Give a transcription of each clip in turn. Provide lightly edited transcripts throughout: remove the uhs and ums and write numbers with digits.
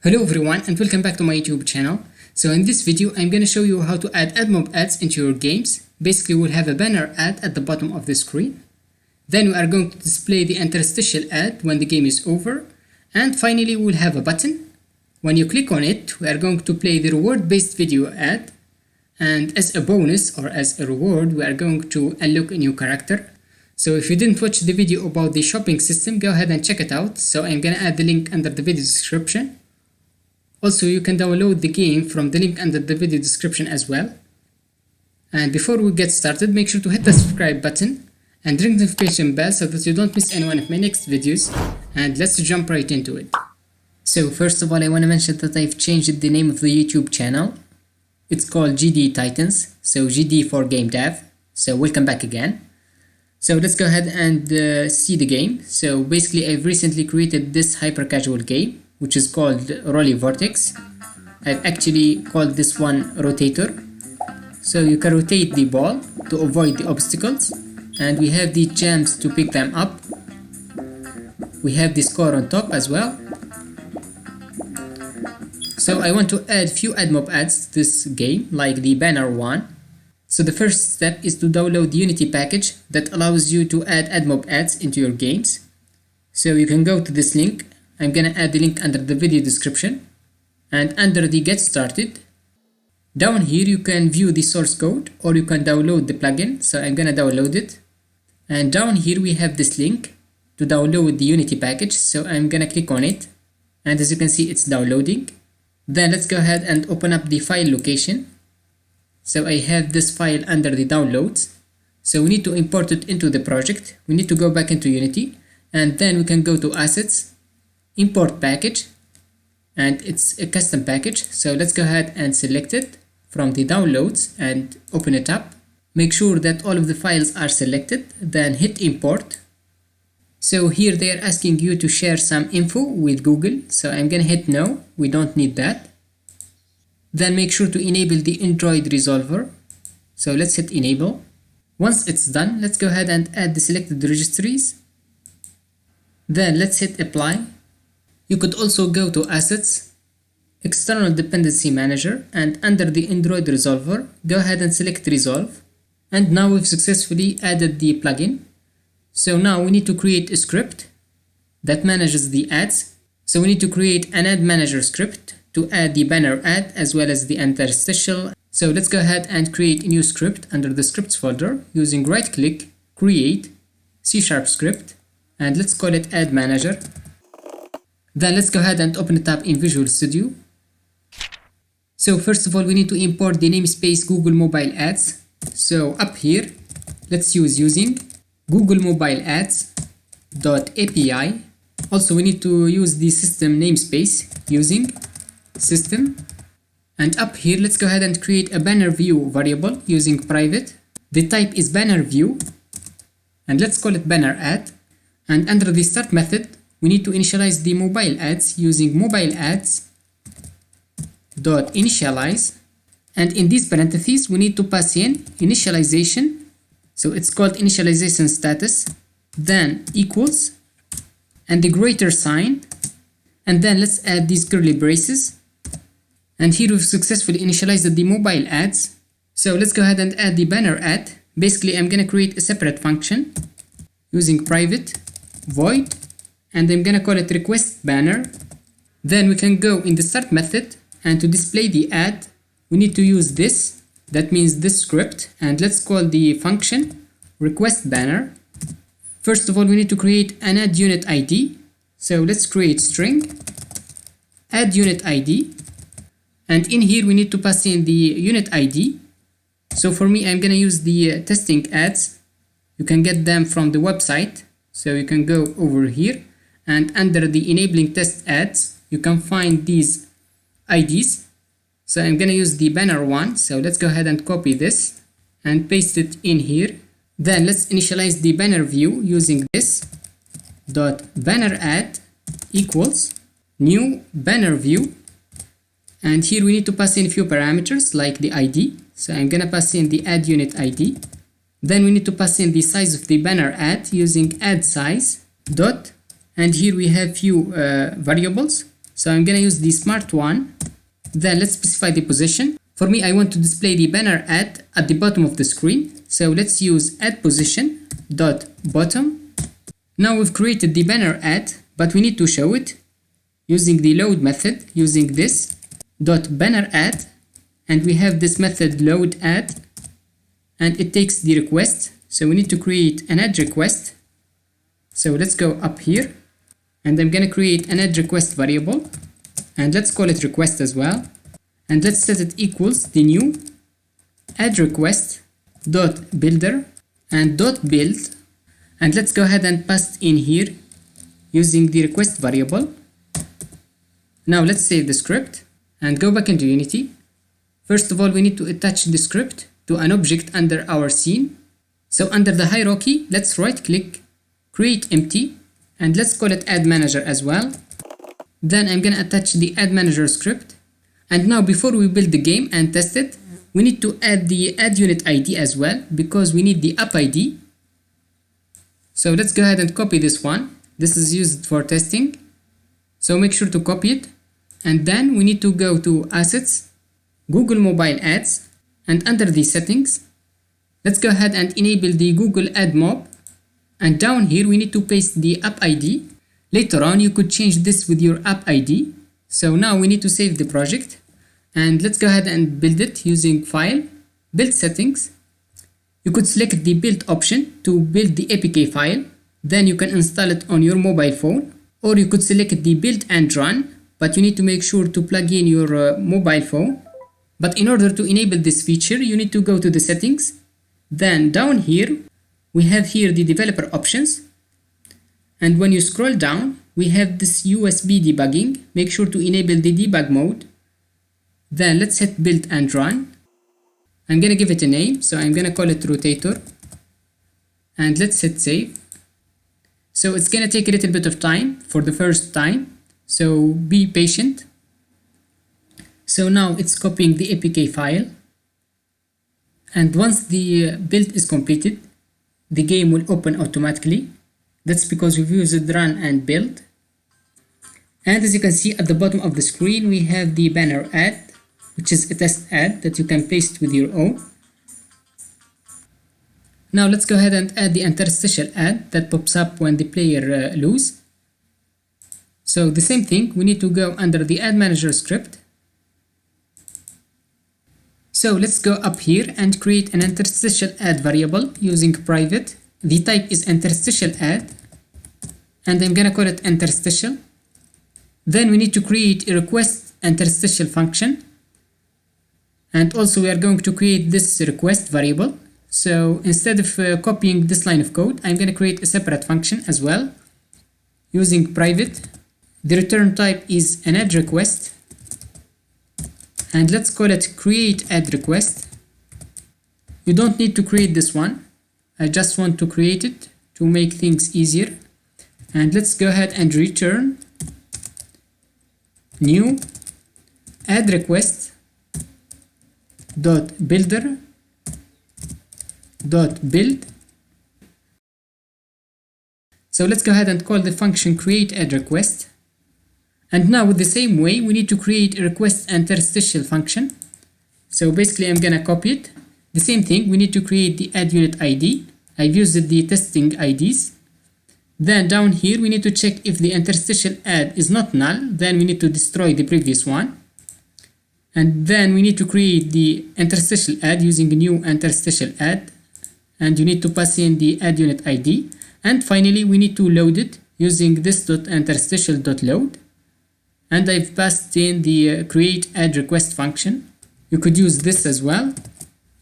Hello everyone and welcome back to my YouTube channel. So in this video I'm going to show you how to add AdMob ads into your games. Basically we'll have a banner ad at the bottom of the screen. Then we are going to display the interstitial ad when the game is over. And finally we'll have a button. When you click on it, we are going to play the reward based video ad. And as a bonus or as a reward, we are going to unlock a new character. So if you didn't watch the video about the shopping system, go ahead and check it out. So I'm going to add the link under the video description. Also, you can download the game from the link under the video description as well. And before we get started, make sure to hit the subscribe button and ring the notification bell so that you don't miss any one of my next videos. And let's jump right into it. So first of all, I want to mention that I've changed the name of the YouTube channel. It's called GDTitans, so GD for Game Dev. So welcome back again. So let's go ahead and see the game. So basically, I've recently created this hyper casual game, which is called Rolly Vortex. I've actually called this one Rotator. So you can rotate the ball to avoid the obstacles, and we have the gems to pick them up. We have the score on top as well. So I want to add few AdMob ads to this game, like the banner one. So the first step is to download the Unity package that allows you to add AdMob ads into your games. So you can go to this link. I'm gonna add the link under the video description, and under the get started, down here you can view the source code or you can download the plugin. So I'm gonna download it, and down here we have this link to download the Unity package. So I'm gonna click on it, and as you can see it's downloading. Then let's go ahead and open up the file location. So I have this file under the downloads. So we need to import it into the project. We need to go back into Unity, and then we can go to assets, import package, and it's a custom package. So let's go ahead and select it from the downloads and open it up. Make sure that all of the files are selected, then hit import. So here they are asking you to share some info with Google. So I'm gonna hit no, we don't need that. Then make sure to enable the Android resolver. So let's hit enable. Once it's done, let's go ahead and add the selected registries. Then let's hit apply. You could also go to assets, external dependency manager, and under the Android resolver, go ahead and select resolve. And now we've successfully added the plugin. So now we need to create a script that manages the ads. So we need to create an ad manager script to add the banner ad as well as the interstitial. So let's go ahead and create a new script under the scripts folder using right click, create, C# script, and let's call it ad manager. Then let's go ahead and open it up in Visual Studio. So first of all, we need to import the namespace Google Mobile Ads. So up here, let's use using Google Mobile Ads.api. Also, we need to use the system namespace using system. And up here, let's go ahead and create a banner view variable using private. The type is banner view, and let's call it banner ad. And under the start method, we need to initialize the mobile ads using mobile ads.initialize. And in these parentheses, we need to pass in initialization. So it's called initialization status, then equals, and the greater sign. And then let's add these curly braces. And here we've successfully initialized the mobile ads. So let's go ahead and add the banner ad. Basically, I'm gonna create a separate function using private void, and I'm gonna call it request banner. Then we can go in the start method, and to display the ad, we need to use this. That means this script, and let's call the function request banner. First of all, we need to create an add unit ID. So let's create string add unit ID, and in here we need to pass in the unit ID. So for me, I'm gonna use the testing ads. You can get them from the website. So you can go over here, and under the enabling test ads, you can find these IDs. So I'm gonna use the banner one. So let's go ahead and copy this and paste it in here. Then let's initialize the banner view using this dot banner ad equals new banner view. And here we need to pass in a few parameters like the ID. So I'm gonna pass in the add unit ID. Then we need to pass in the size of the banner ad using add size dot, and here we have few variables. So I'm gonna use the smart one. Then let's specify the position. For me, I want to display the banner ad at the bottom of the screen. So let's use add position dot bottom. Now we've created the banner ad, but we need to show it using the load method, using this dot banner ad, and we have this method load ad, and it takes the request. So we need to create an add request. So let's go up here, and I'm gonna create an add request variable, and let's call it request as well, and let's set it equals the new add request dot builder and dot build, and let's go ahead and pass in here using the request variable. Now let's save the script and go back into Unity. First of all, we need to attach the script to an object under our scene. So under the hierarchy, let's right click, create empty, and let's call it add manager as well. Then I'm gonna attach the add manager script. And now before we build the game and test it, we need to add the add unit ID as well, because we need the app ID. So let's go ahead and copy this one. This is used for testing. So make sure to copy it. And then we need to go to Assets, Google Mobile Ads, and under the settings, let's go ahead and enable the Google AdMob. And down here, we need to paste the app ID. Later on, you could change this with your app ID. So now we need to save the project. And let's go ahead and build it using File, Build Settings. You could select the build option to build the APK file. Then you can install it on your mobile phone. Or you could select the build and run, but you need to make sure to plug in your mobile phone. But in order to enable this feature, you need to go to the settings. Then down here, we have here the developer options. And when you scroll down, we have this USB debugging. Make sure to enable the debug mode. Then let's hit build and run. I'm gonna give it a name, so I'm gonna call it rotator. And let's hit save. So it's gonna take a little bit of time for the first time, so be patient. So now it's copying the APK file. And once the build is completed, the game will open automatically. That's because we've used run and build. And as you can see at the bottom of the screen, we have the banner ad, which is a test ad that you can paste with your own. Now let's go ahead and add the interstitial ad that pops up when the player loses. So the same thing, we need to go under the add manager script. So let's go up here and create an interstitial ad variable using private. The type is interstitial ad, and I'm gonna call it interstitial. Then we need to create a request interstitial function. And also we are going to create this request variable. So instead of copying this line of code, I'm going to create a separate function as well using private. The return type is an add request. And let's call it create add request. You don't need to create this one. I just want to create it to make things easier. And let's go ahead and return new add request dot builder dot build. So let's go ahead and call the function create add request. And now with the same way, we need to create a request interstitial function. So basically I'm gonna copy it. The same thing, we need to create the add unit ID. I've used the testing IDs. Then down here we need to check if the interstitial ad is not null, then we need to destroy the previous one. And then we need to create the interstitial ad using a new interstitial ad, and you need to pass in the add unit ID. And finally we need to load it using this .interstitial.load, and I've passed in the create add request function. You could use this as well.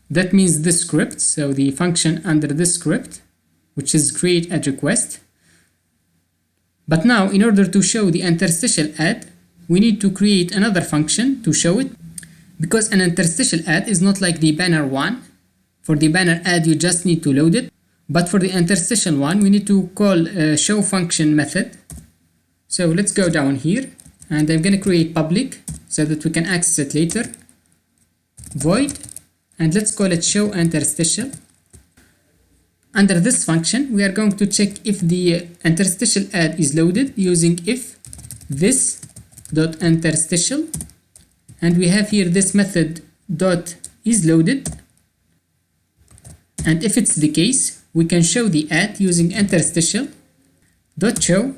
That means this script, so the function under this script, which is create add request. But now in order to show the interstitial ad, we need to create another function to show it, because an interstitial ad is not like the banner one. For the banner ad you just need to load it, but for the interstitial one we need to call a show function method. So let's go down here, and I'm going to create public so that we can access it later. Void, and let's call it show interstitial. Under this function we are going to check if the interstitial ad is loaded using if this dot interstitial, and we have here this method dot is loaded, and if it's the case we can show the ad using interstitial dot show.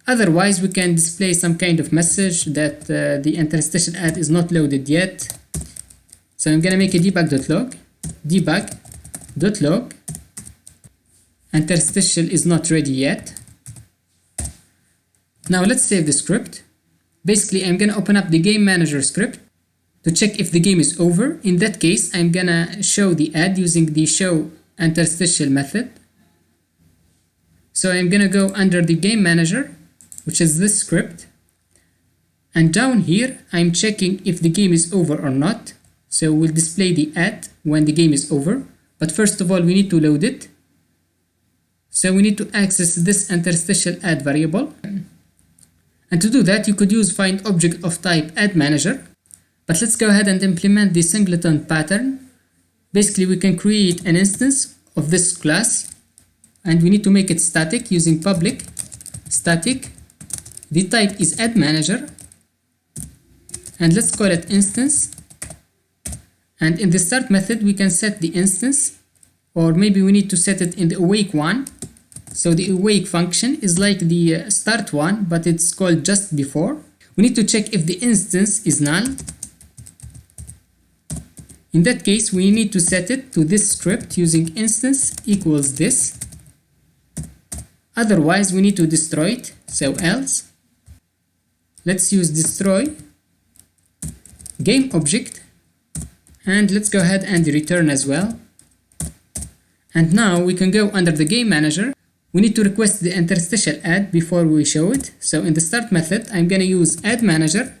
Otherwise we can display some kind of message that the interstitial ad is not loaded yet. So I'm gonna make a debug.log interstitial is not ready yet. Now let's save the script. Basically I'm gonna open up the game manager script to check if the game is over. In that case I'm gonna show the ad using the show interstitial method. So I'm gonna go under the game manager, which is this script, and down here I'm checking if the game is over or not. So we'll display the ad when the game is over, but first of all we need to load it. So we need to access this interstitial ad variable, and to do that you could use find object of type add manager, but let's go ahead and implement the singleton pattern. Basically we can create an instance of this class, and we need to make it static using public static. The type is add manager, and let's call it instance, and in the start method we can set the instance, or maybe we need to set it in the awake one. So the awake function is like the start one, but it's called just before. We need to check if the instance is null. In that case we need to set it to this script using instance equals this. Otherwise we need to destroy it, so else. Let's use destroy game object, and let's go ahead and return as well. And now we can go under the game manager. We need to request the interstitial ad before we show it. So in the start method I'm gonna use add manager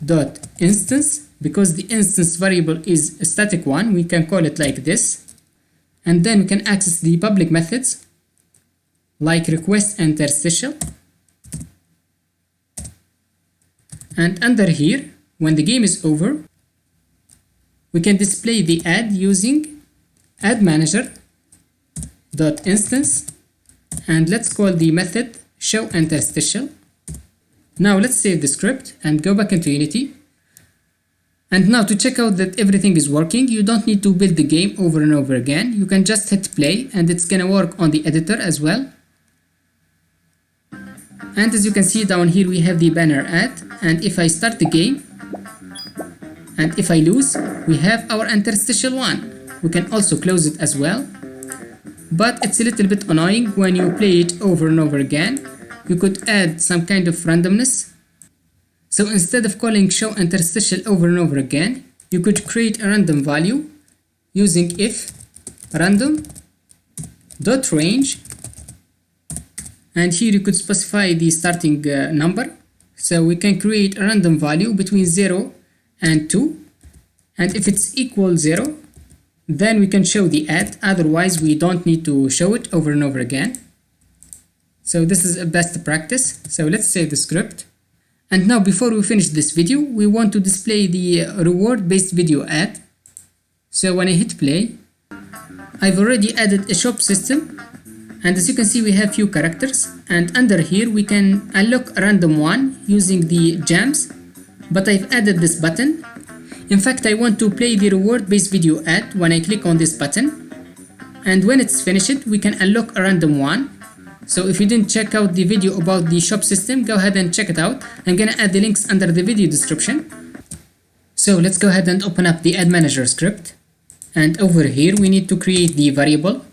dot instance, because the instance variable is a static one, we can call it like this, and then we can access the public methods like request interstitial. And under here, when the game is over, we can display the ad using add manager dot instance, and let's call the method show interstitial. Now let's save the script and go back into Unity. And now to check out that everything is working, you don't need to build the game over and over again. You can just hit play and it's gonna work on the editor as well. And as you can see down here we have the banner ad, and if I start the game and if I lose, we have our interstitial one. We can also close it as well, but it's a little bit annoying when you play it over and over again. You could add some kind of randomness. So instead of calling show interstitial over and over again, you could create a random value using if random dot range, and here you could specify the starting number. So we can create a random value between 0 and 2, and if it's equal 0 then we can show the ad, otherwise we don't need to show it over and over again. So this is a best practice. So let's save the script. And now before we finish this video, we want to display the reward based video ad. So when I hit play, I've already added a shop system, and as you can see we have few characters, and under here we can unlock a random one using the gems, but I've added this button. In fact, I want to play the reward based video ad when I click on this button, and when it's finished we can unlock a random one. So if you didn't check out the video about the shop system, go ahead and check it out. I'm gonna add the links under the video description. So let's go ahead and open up the add manager script, and over here we need to create the variable.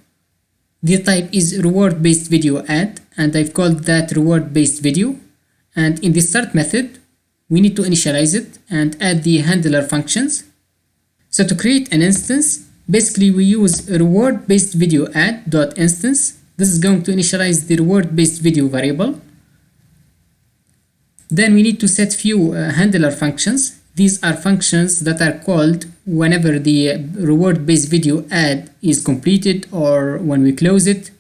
The type is reward based video ad, and I've called that reward based video. And in the start method we need to initialize it and add the handler functions. So to create an instance, basically we use reward based video ad dot instance. This is going to initialize the reward based video variable. Then we need to set few handler functions. These are functions that are called whenever the reward based video ad is completed or when we close it.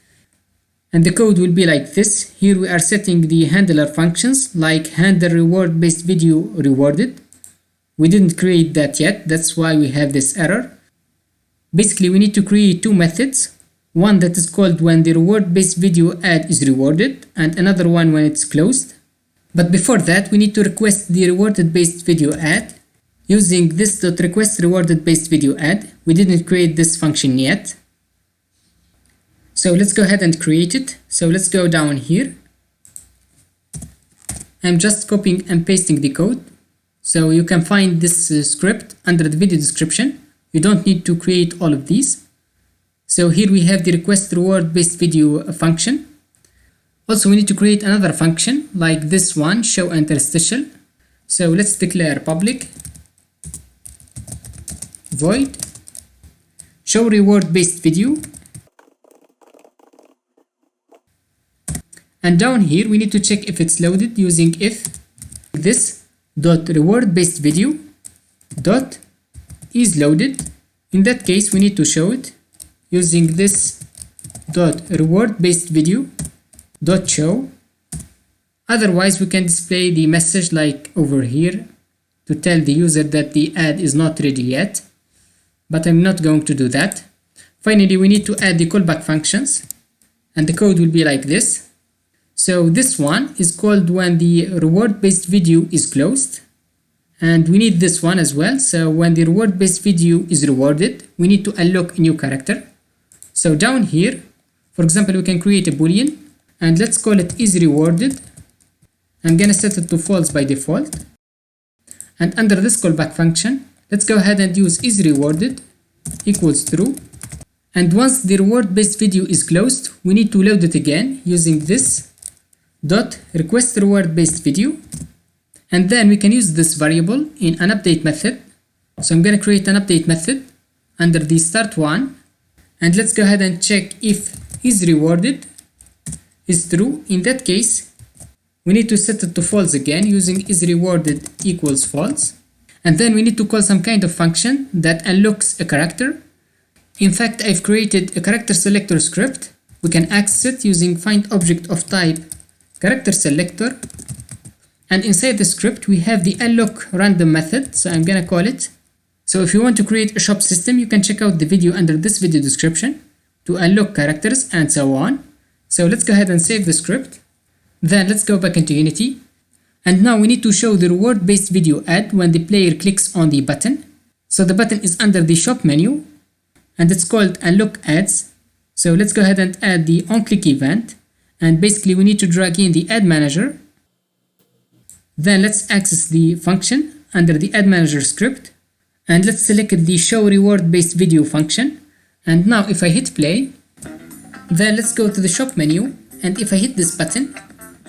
And the code will be like this. Here we are setting the handler functions like handle reward based video rewarded. We didn't create that yet, that's why we have this error. Basically we need to create two methods. One that is called when the reward based video ad is rewarded, and another one when it's closed. But before that, we need to request the rewarded based video ad using this .request rewarded based video ad. We didn't create this function yet. So let's go ahead and create it. So let's go down here. I'm just copying and pasting the code. So you can find this script under the video description. You don't need to create all of these. So here we have the request reward based video function. Also, we need to create another function like this one, show interstitial. So let's declare public void show reward based video. And down here we need to check if it's loaded using if this dot reward based video dot is loaded. In that case, we need to show it using this dot reward based video dot show. Otherwise, we can display the message like over here to tell the user that the ad is not ready yet, but I'm not going to do that. Finally, we need to add the callback functions, and the code will be like this. So this one is called when the reward based video is closed, and we need this one as well. So when the reward based video is rewarded, we need to unlock a new character. So down here, for example, we can create a boolean and let's call it is rewarded. I'm gonna set it to false by default. And under this callback function, let's go ahead and use is rewarded equals true. And once the reward based video is closed, we need to load it again using this dot request reward based video. And then we can use this variable in an update method. So I'm gonna create an update method under the start one. And let's go ahead and check if is rewarded is true. In that case, we need to set it to false again using is rewarded equals false. And then we need to call some kind of function that unlocks a character. In fact, I've created a character selector script. We can access it using find object of type character selector. And inside the script, we have the unlock random method. So I'm gonna call it. So if you want to create a shop system, you can check out the video under this video description to unlock characters and so on. So let's go ahead and save the script. Then let's go back into Unity. And now we need to show the reward based video ad when the player clicks on the button. So the button is under the shop menu and it's called unlock ads. So let's go ahead and add the onClick event. And basically we need to drag in the ad manager. Then let's access the function under the ad manager script. And let's select the show reward based video function. And now if I hit play, then let's go to the shop menu. And if I hit this button,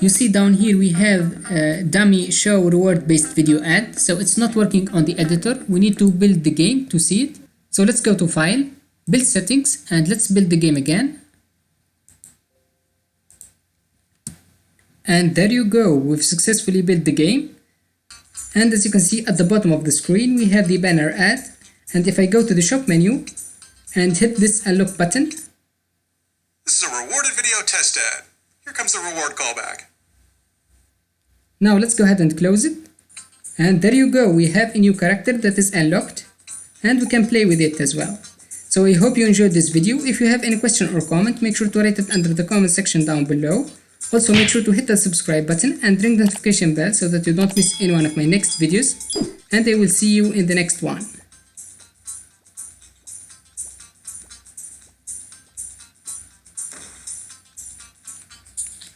you see down here we have a dummy show reward based video ad. So it's not working on the editor. We need to build the game to see it. So let's go to file, build settings, and let's build the game again. And there you go, we've successfully built the game. And as you can see at the bottom of the screen, we have the banner ad. And if I go to the shop menu and hit this unlock button. This is a rewarded video test ad. Here comes the reward callback. Now let's go ahead and close it. And there you go, we have a new character that is unlocked. And we can play with it as well. So I hope you enjoyed this video. If you have any question or comment, make sure to write it under the comment section down below. Also make sure to hit the subscribe button and ring the notification bell so that you don't miss any one of my next videos. And I will see you in the next one.